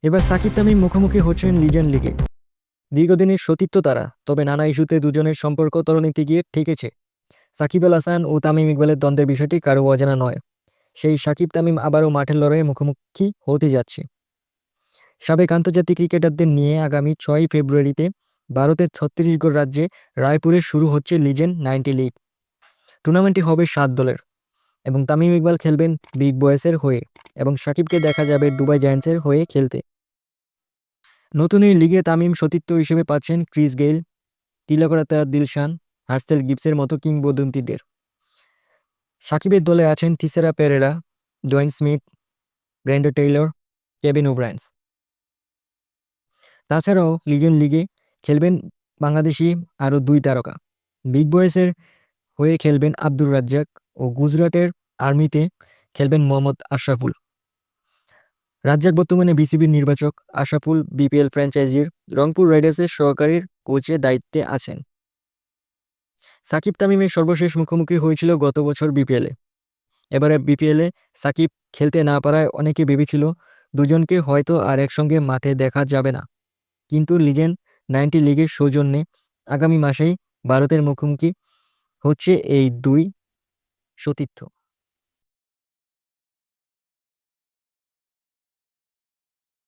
এবার সাকিব তামিম মুখোমুখি হচ্ছেন লিজেন্ড লিগে। দীর্ঘদিনের সতীর্থ তারা, তবে নানা ইস্যুতে দুজনের সম্পর্ক তরণিতে গিয়ে ঠেকেছে। সাকিব আল হাসান ও তামিম ইকবালের দ্বন্দ্বের বিষয়টি কারো অজানা নয়। সেই সাকিব তামিম আবারও মাঠের লড়াইয়ে মুখোমুখি হতে যাচ্ছে সাবেক আন্তর্জাতিক ক্রিকেটারদের নিয়ে। আগামী 6ই ফেব্রুয়ারিতে ভারতের ছত্তিশগড় রাজ্যে রায়পুরে শুরু হচ্ছে লিজেন্ড 90 লিগ। টুর্নামেন্টটি হবে 7 দলের এবং তামিম ইকবাল খেলবেন বিগ বয়েসের হয়ে এবং সাকিবকে দেখা যাবে দুবাই জায়ান্টসের হয়ে খেলতে। নতুন এই লিগে তামিম সতীর্থ হিসেবে পাচ্ছেন Chris Gayle, Tillakaratne Dilshan, Herschelle গিবসের মতো কিংবদন্তিদের। সাকিবের দলে আছেন Thisara Perera, Dwayne Smith, Brandon Taylor, Kevin O'Briens. তাছাড়াও লিজেন্ড লিগে খেলবেন বাংলাদেশি আরও 2 তারকা। বিগ বয়েসের হয়ে খেলবেন আব্দুর রাজ্জাক ও গুজরাটের আর্মিতে খেলবেন মোহাম্মদ আশরাফুল। রাজ্জাক বর্তমানে বিসিবির নির্বাচক, আশরাফুল বিপিএল ফ্র্যাঞ্চাইজির রংপুর রাইডার্সের সহকারী কোচের দায়িত্বে আছেন। সাকিব তামিমের সর্বশেষ মুখোমুখি হয়েছিল গত বছর বিপিএলে। এবারে বিপিএলে সাকিব খেলতে না পারায় অনেকে ভেবেছিল দুজনকে হয়তো আর একসঙ্গে মাঠে দেখা যাবে না, কিন্তু লিজেন্ড 90 লিগের সৌজন্যে আগামী মাসেই ভারতের মুখোমুখি হচ্ছে এই দুই সতীর্থ।